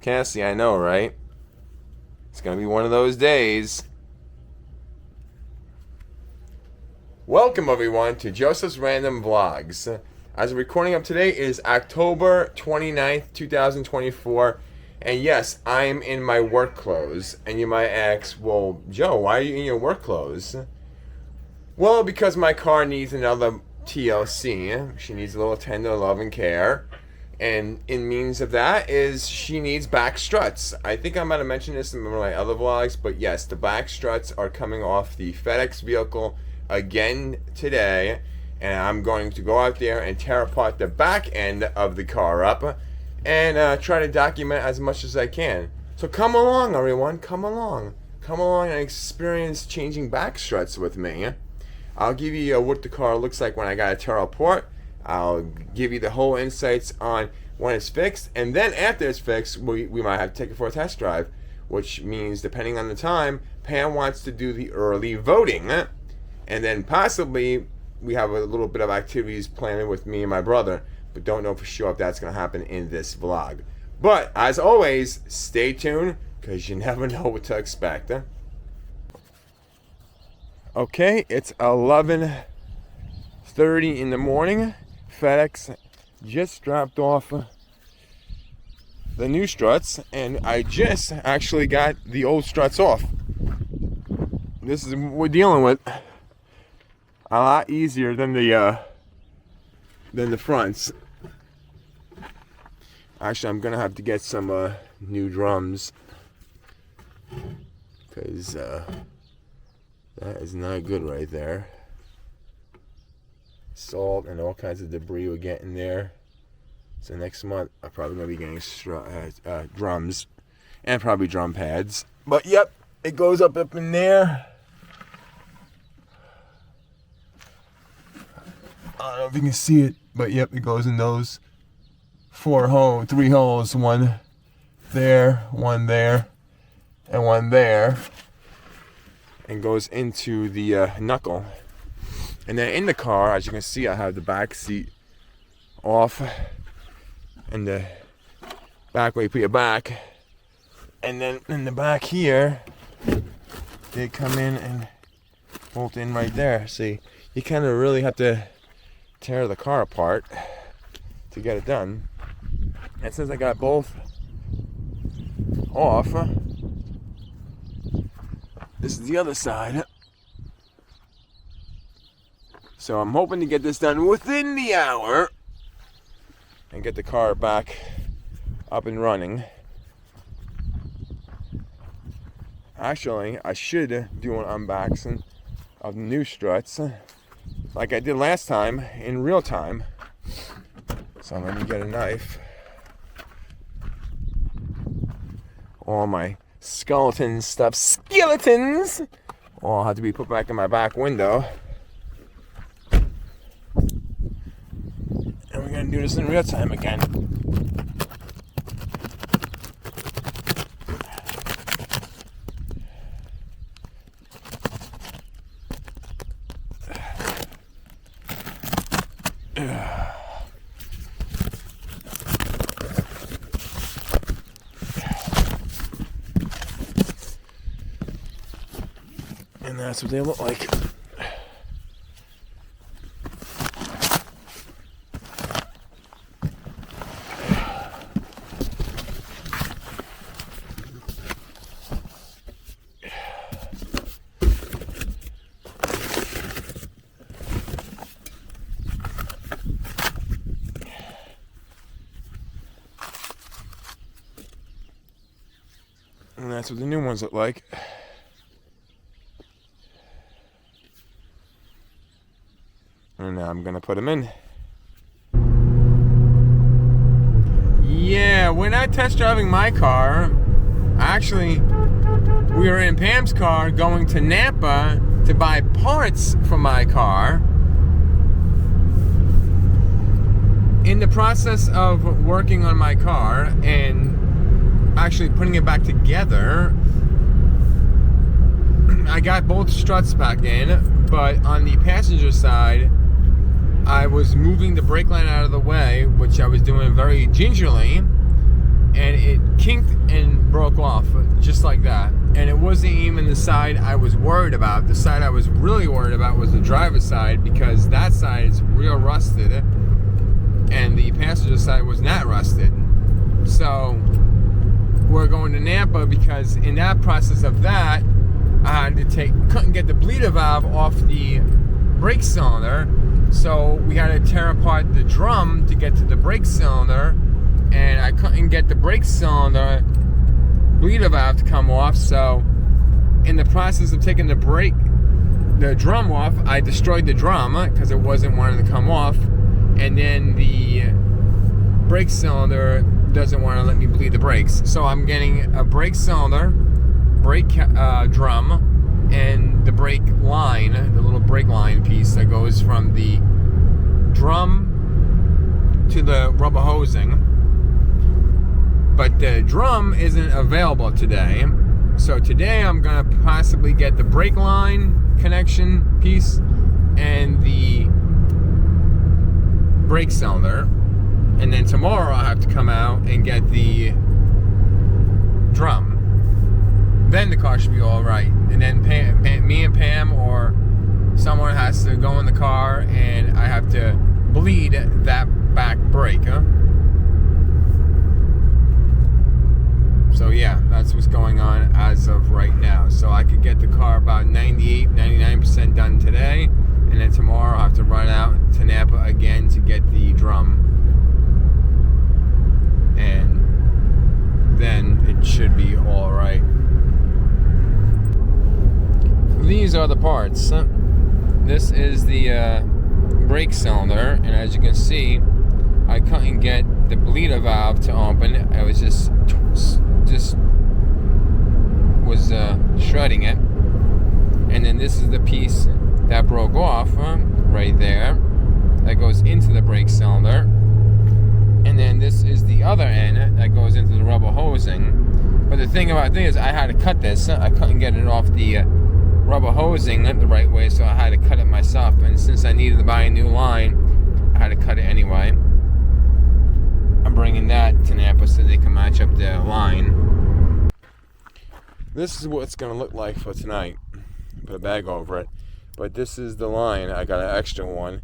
Cassie, I know, right? It's gonna be one of those days. Welcome, everyone, to Joseph's Random Vlogs. As a recording of today is October 29th, 2024. And yes, I'm in my work clothes. And you might ask, well, Joe, why are you in your work clothes? Well, because my car needs another TLC. She needs a little tender love and care. And in means of that is she needs back struts. I think I might have mentioned this in one of my other vlogs, but yes, the back struts are coming off the FedEx vehicle again today. And I'm going to go out there and tear apart the back end of the car up and try to document as much as I can. So come along, everyone. Come along. Come along and experience changing back struts with me. I'll give you what the car looks like when I got to tear apart. I'll give you the whole insights on when it's fixed, and then after it's fixed, we might have to take it for a test drive, which means depending on the time, Pam wants to do the early voting, and then possibly we have a little bit of activities planned with me and my brother, but don't know for sure if that's going to happen in this vlog. But as always, stay tuned because you never know what to expect. Okay, it's 11:30 in the morning. FedEx just dropped off the new struts, and I just actually got the old struts off. This is what we're dealing with. A lot easier than the fronts. Actually, I'm gonna have to get some new drums because that is not good right there. Salt and all kinds of debris we're getting there. So next month I'm probably gonna be getting drums and probably drum pads. But yep, it goes up in there. I don't know if you can see it, but yep, it goes in those three holes, one there, and one there, and goes into the knuckle. And then in the car, as you can see, I have the back seat off and the back where you put your back. And then in the back here, they come in and bolt in right there. See, you kind of really have to tear the car apart to get it done. And since I got both off, this is the other side. So I'm hoping to get this done within the hour and get the car back up and running. Actually, I should do an unboxing of the new struts like I did last time in real time. So let me get a knife. All my skeletons all have to be put back in my back window. And we're gonna do this in real time again. And that's what they look like. And that's what the new ones look like. And now I'm gonna put them in. Yeah, we're not test driving my car. Actually, we were in Pam's car going to Napa to buy parts for my car. In the process of working on my car and actually putting it back together, I got both struts back in, but on the passenger side, I was moving the brake line out of the way, which I was doing very gingerly, and it kinked and broke off just like that. And it wasn't even the side I was worried about. The side I was really worried about was the driver's side, because that side is real rusted and the passenger side was not rusted. So we're going to Nampa because in that process of that, I had to couldn't get the bleeder valve off the brake cylinder, so we had to tear apart the drum to get to the brake cylinder, and I couldn't get the brake cylinder bleeder valve to come off. So in the process of taking the drum off, I destroyed the drum because it wasn't wanting to come off, and then the brake cylinder doesn't want to let me bleed the brakes. So I'm getting a brake cylinder, brake drum, and the brake line, the little brake line piece that goes from the drum to the rubber hosing. But the drum isn't available today. So today I'm going to possibly get the brake line connection piece and the brake cylinder. And then tomorrow I'll have to come out and get the drum. Then the car should be all right. And then me and Pam or someone has to go in the car, and I have to bleed that back brake. So yeah, that's what's going on as of right now. So I could get the car about 99% done today, and then tomorrow I'll have to run out to Nampa again to get the drum. And then it should be all right. These are the parts. This is the brake cylinder, and as you can see, I couldn't get the bleeder valve to open. I was just shredding it. And then this is the piece that broke off right there, that goes into the brake cylinder. And then this is the other end that goes into the rubber hosing. But the thing about this is I had to cut this. I couldn't get it off the rubber hosing the right way, so I had to cut it myself. And since I needed to buy a new line, I had to cut it anyway. I'm bringing that to Nampa so they can match up the line. This is what it's going to look like for tonight. Put a bag over it. But this is the line. I got an extra one.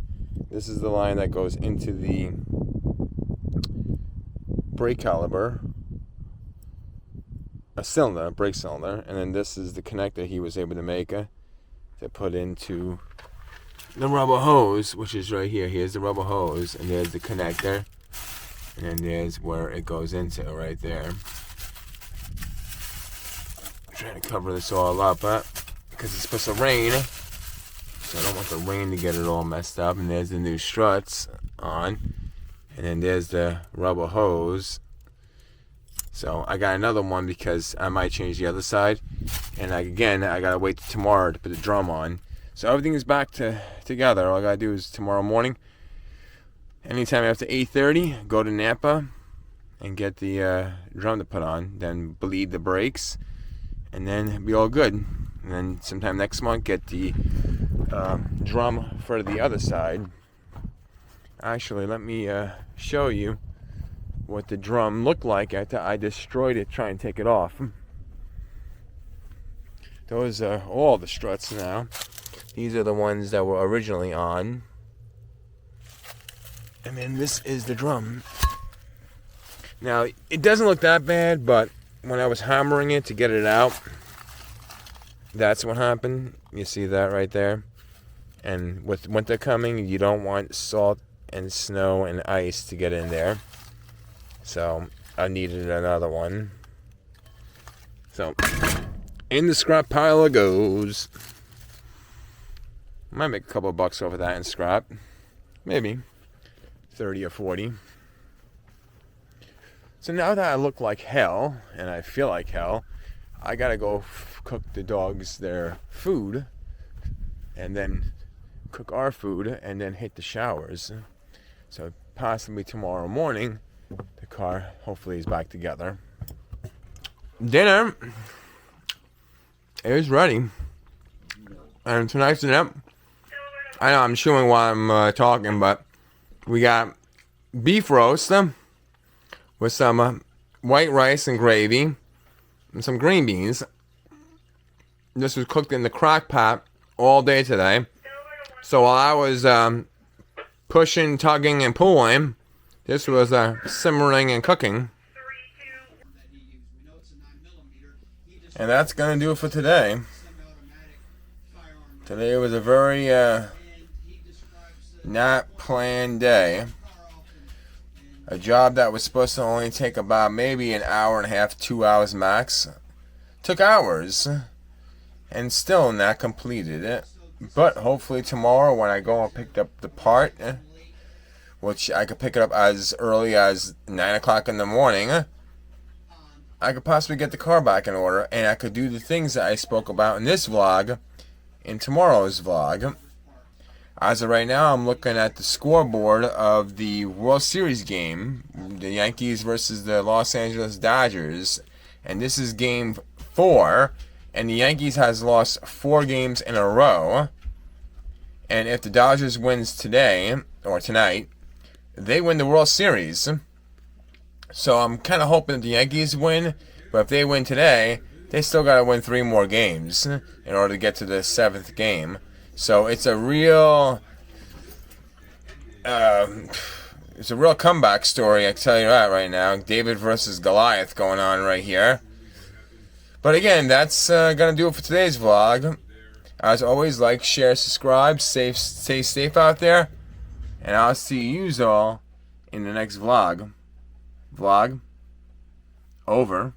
This is the line that goes into the brake caliper, a cylinder, brake cylinder, and then this is the connector he was able to make to put into the rubber hose, which is right here. Here's the rubber hose, and there's the connector, and then there's where it goes into right there. I'm trying to cover this all up because it's supposed to rain, so I don't want the rain to get it all messed up. And there's the new struts on. And then there's the rubber hose. So I got another one because I might change the other side. And I gotta wait till tomorrow to put the drum on. So everything is back together. All I gotta do is tomorrow morning, anytime after 8:30, go to Nampa and get the drum to put on. Then bleed the brakes, and then be all good. And then sometime next month, get the drum for the other side. Actually, let me show you what the drum looked like after I destroyed it trying to take it off. Those are all the struts now. These are the ones that were originally on. And then this is the drum. Now, it doesn't look that bad, but when I was hammering it to get it out, that's what happened. You see that right there? And with winter coming, you don't want salt and snow and ice to get in there. So I needed another one. So in the scrap pile it goes. Might make a couple of bucks over that in scrap. Maybe 30 or 40. So now that I look like hell and I feel like hell, I gotta go cook the dogs their food, and then cook our food, and then hit the showers. So possibly tomorrow morning, the car hopefully is back together. Dinner is ready. And tonight's dinner, I know I'm chewing while I'm talking, but we got beef roast with some white rice and gravy and some green beans. This was cooked in the crock pot all day today. So while I was pushing, tugging, and pulling, this was simmering and cooking. And that's going to do it for today. Today was a very not planned day. A job that was supposed to only take about maybe an hour and a half, 2 hours max, took hours and still not completed it. But hopefully tomorrow when I go and pick up the part, which I could pick it up as early as 9 o'clock in the morning, I could possibly get the car back in order and I could do the things that I spoke about in this vlog in tomorrow's vlog. As of right now, I'm looking at the scoreboard of the World Series game, the Yankees versus the Los Angeles Dodgers, and this is game 4, and the Yankees has lost 4 games in a row, and if the Dodgers wins today, or tonight, they win the World Series. So I'm kind of hoping that the Yankees win, but if they win today, they still got to win 3 more games in order to get to the 7th game. So it's a real comeback story, I can tell you that right now. David versus Goliath going on right here. But again, that's going to do it for today's vlog. As always, like, share, subscribe, stay safe out there. And I'll see you all in the next vlog. Vlog over.